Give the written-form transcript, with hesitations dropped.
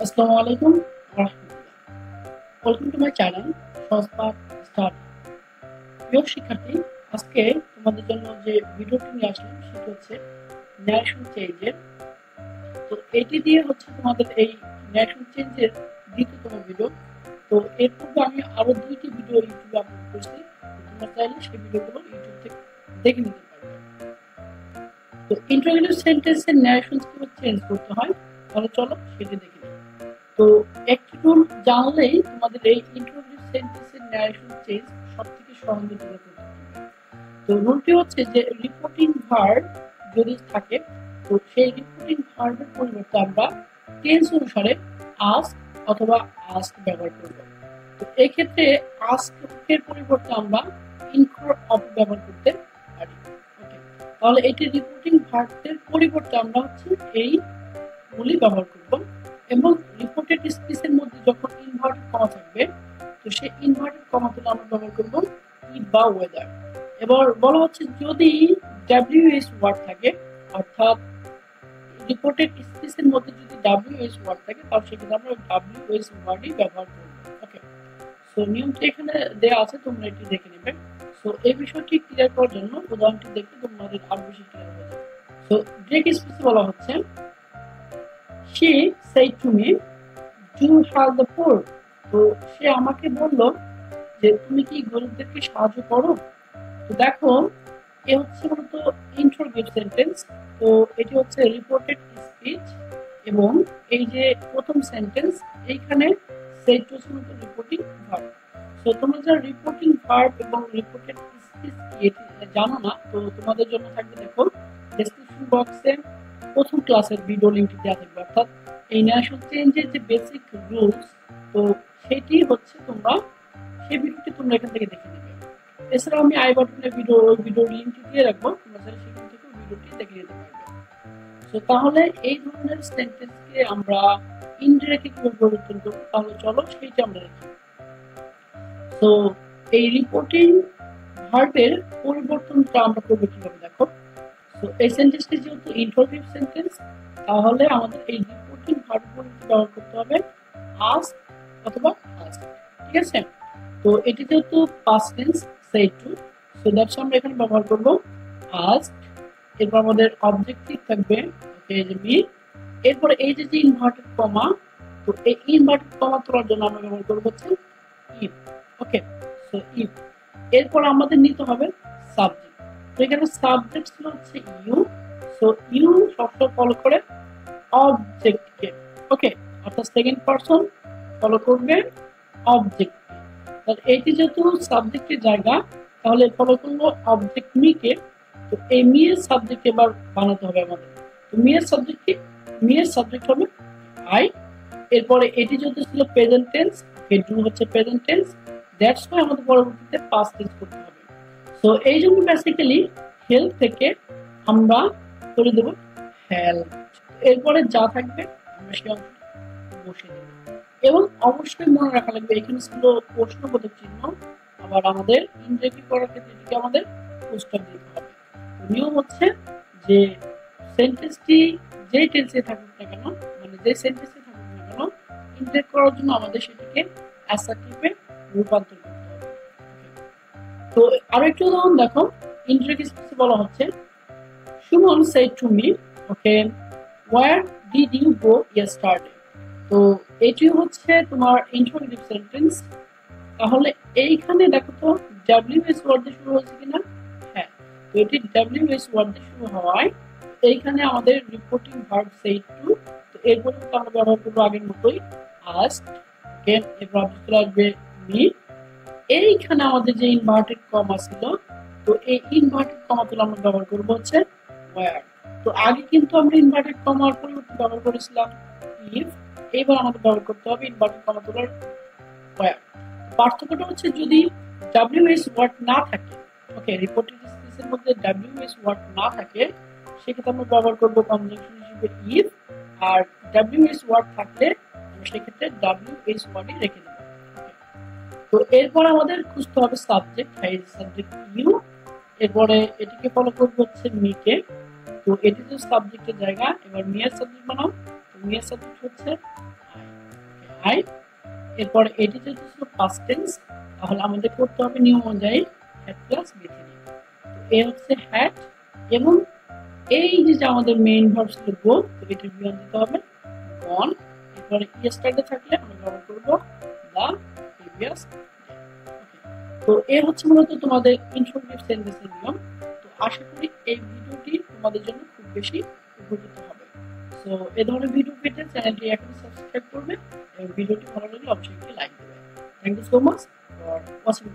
আসসালামু আলাইকুম welcome to my channel Sahajpath start. প্রিয় শিক্ষার্থী, আজকে তোমাদের জন্য যে ভিডিওটি নিয়ে আসলাম সেটা হচ্ছে ন্যারেশন চেঞ্জের। তো এটি দিয়ে হচ্ছে তোমাদের এই ন্যারেশন চেঞ্জের দ্বিতীয়তম ভিডিও। তো এর পূর্বে আমি আরো দুইটি ভিডিও ইউটিউবে আপলোড করেছি, তোমরা চাইলে সেই ভিডিওগুলো ইউটিউব থেকে দেখে নিতে পারবে। তো ইন্টারোগেটিভ সেন্টেন্সের ন্যারেশন কিভাবে চেঞ্জ করতে হয় তাহলে চলো সেটি দেখে নিই। তো একটি রুল জানলেই তোমাদের এই ইন্টারোগেটিভ সেন্টেন্সের ন্যারেশন চেঞ্জ সবথেকে সহজে তোমরা করতে পারবে। তো রুলটি হচ্ছে যে রিপোর্টিং ভার্ব যদি থাকে, তো সেই রিপোর্টিং ভার্বের পরিবর্তে আমরা টেন্স অনুসারে আস্ক অথবা আস্ক ব্যবহার করব। তো এই ক্ষেত্রে আস্ক এর পরিবর্তে আমরা ইনকোর অফ ব্যবহার করতে পারি। ওকে, তাহলে এটি রিপোর্টিং ভার্বের পরিবর্তে আমরা হচ্ছে এই গুলি ব্যবহার করব এবং রিপোর্টেড স্পেসের মধ্যে যখন ইনভার্টেড কমা থাকবে, তো সেই ইনভার্টেড কমা তুলে আমরা ব্যবহার করব ইট বা ওয়েদার। এবার বলা হচ্ছে যদি ডাব্লিউএস ওয়ার্ড থাকে, অর্থাৎ রিপোর্টেড স্পেসের মধ্যে যদি ডাব্লিউএস ওয়ার্ড থাকে তাহলে সেক্ষেত্রে আমরা ডাব্লিউএস ওয়ার্ডই ব্যবহার করব। ওকে, সো নিয়মটি এখানে দেওয়া আছে, তোমরা এটি দেখে নেবে। সো এই বিষয়টি ক্লিয়ার করার জন্য উদাহরণটি দেখলে তোমাদের আরো বেশি ক্লিয়ার হয়ে যাবে। সো ডিরেক্ট স্পেসে বলা হচ্ছে she said to me, do you help the poor? তো সে আমাকে বলল যে তুমি কি গরিবদেরকে সাহায্য করো। তো দেখো, এ হচ্ছে মূলত ইন্টারোগেটিভ সেন্টেন্স। তো এটি হচ্ছে রিপোর্টেড স্পিচ এবং এই যে প্রথম সেন্টেন্স এইখানে সেট টু হচ্ছে মূলত রিপোর্টিং ভার্ব। সো তোমরা যারা রিপোর্টিং ভার্ব এবং রিপোর্টেড স্পিচ কি এটি জানো না, তো তোমাদের জন্য থাকবে দেখো ডেসক্রিপশন বক্সে প্রথম ক্লাসের ভিডিও লিংকটি দেওয়া থাকবে, অর্থাৎ এই ন্যারেশন চেঞ্জের যে বেসিক রুলস, তো সেটি হচ্ছে তোমরা সেই ভিডিওটি তোমরা এখান থেকে দেখে নেবে। এছাড়াও আমি আই বাটনে ভিডিও লিংকটি দিয়ে রাখবো, তোমরা চাইলে সেখান থেকে ভিডিওটি দেখে নিতে পারবে। তো তাহলে এই ধরনের সেন্টেন্সকে আমরা ইনডিরেক্টলি কিভাবে পরিবর্তন করবো তাহলে চলো সেইটা আমরা দেখি। তো এই রিপোর্টিং ভার্বের পরিবর্তনটা আমরা করবো কিভাবে দেখো। তো এই সেন্টেন্সটি যেহেতু ইন্টারোগেটিভ সেন্টেন্স, তাহলে আমাদের এই রিপোর্টিং ভার্ব পরিবর্তে ব্যবহার করতে হবে আস্ক অথবা আস্ক। ঠিক আছে, তো এটি যেহেতু past tense said to, so that's আমরা এখানে ব্যবহার করব আস্ক। এরপর আমাদের অবজেক্টিভ থাকবে ওকে যে মি। এরপর এই যে ইনভার্টেড কমা, তো এই ইনভার্টেড কমা তোলার জন্য আমরা ব্যবহার করব হচ্ছে ইফ। Okay, so if. এরপর আমাদের নিতে হবে সাবজেক্ট। তো এখানে সাবজেক্ট ছিল হচ্ছে ইউ। সো ইউ সবসময় ফলো করে অবজেক্টকে। ওকে, অর্থাৎ সেকেন্ড পারসন ফলো করবে অবজেক্ট। তাহলে এইটি যেহেতু সাবজেক্টের জায়গা, তাহলে ফলো করলো অবজেক্ট মি কে। তো এই মি এর সাবজেক্ট এবার বানাতে হবে আমাদের। তো মি এর সাবজেক্ট কি? মি এর সাবজেক্ট হবে আই। এরপরে এটি যেহেতু ছিল প্রেজেন্ট টেন্স, ডু হচ্ছে প্রেজেন্ট টেন্স, দ্যাটস ওয়াই আমাদের পরবর্তীতে পাস্ট টেন্স করতে হবে। সো এই জন্য বেসিক্যালি হেল্প থেকে আমরা করে দেব হেল্প। এরপরে যা থাকবে আমরা সেই অংশ বসিয়ে দেব। এবং অবশ্যই মনে রাখা লাগবে এখানে ছিল প্রশ্নবোধক চিহ্ন, আবার আমাদের ইনডাইরেক্টলি করার ক্ষেত্রে এটিকে আমাদের পুস্টক দিতে হবে। নিয়ম হচ্ছে যে সেন্টেন্সটি যেই টেন্সে থাকুক না কেন, মানে যে সেন্টেন্সে থাকুক না কেন, ইনডাইরেক্ট করার জন্য আমাদের সেটিকে অ্যাসার্টিভে রূপান্তর করতে হবে। তো আরো একটু উদাহরণ দেখো, ইনডাইরেক্ট স্পিচে বলা হচ্ছে Suman said to me, okay, where did you go yesterday? তো এটি হচ্ছে তোমার ইন্টারোগেটিভ সেন্টেন্স। তাহলে এইখানে দেখো তো ডাব্লিউএস ওয়ার্ড দিয়ে শুরু হয়েছে কিনা। হ্যাঁ, তো এটি ডাব্লিউএস ওয়ার্ড দিয়ে শুরু হওয়ায় এইখানে আমাদের রিপোর্টিং ভার্ব said to, তো এর পরিবর্তে আমরা ব্যবহার করবো আগের মতোই asked। ওকে, এরপর অবজেক্ট চলে আসবে মি। এইখানে আমাদের যে ইনভার্টেড কমা ছিল, তো এই ইনভার্টেড কমা তুলে আমরা ব্যবহার করবো হচ্ছে where। তো আগে কিন্তু আমরা ইনভার্টেড কমার পরিবর্তে ব্যবহার করেছিলাম if, এবার আমাদের ব্যবহার করতে হবে ইনভার্টেড কমা তোলার where। পার্থক্যটা হচ্ছে যদি ডাব্লিউএস ওয়ার্ড না থাকে, ওকে, রিপোর্টেড স্পেসের মধ্যে ডাব্লিউএস ওয়ার্ড না থাকে, সেক্ষেত্রে আমরা ব্যবহার করবো কনজাংশন হিসেবে if। আর ডাব্লিউএস ওয়ার্ড থাকলে আমরা সেক্ষেত্রে ডাব্লিউএস ওয়ার্ডই রেখে দেবো। তো এরপর আমাদের খুঁজতে হবে সাবজেক্ট, সাবজেক্ট ইউ। এরপরে এটিকে ফলো করবো হচ্ছে মি কে। তো এটি তো সাবজেক্টের জায়গা, এবার মি এর সাবজেক্ট বানাও। তো নিয়ার সাবজেক্ট হচ্ছে আই। এরপর এটি যেহেতু ছিল পাস্ট টেন্স, তাহলে আমাদের করতে হবে নিয়ম অনুযায়ী হ্যাড প্লাস বিথি দিয়ে। তো এ হচ্ছে হ্যাড, এবং এই যে আমাদের মেইন ভার্ব ছিল গো, তো এটা বিয়ন দিতে হবে গন। এরপরে ইয়েস্টারডে থাকলে আমরা ব্যবহার করব দা প্রিভিয়াস ডে। তো এ হচ্ছে মূলত তোমাদের ইন্ট্রোগেটিভ সেন্টেন্সের নিয়ম। তো আশা করি এই ভিডিওটি তোমাদের জন্য খুব বেশি উপকৃত হবে। সো এই ধরনের ভিডিও পেতে চ্যানেলটি এখন সাবস্ক্রাইব করবে এবং ভিডিওটি ভালো লাগলে অবশ্যই একটি লাইক দেবে। Thank you so much for watching.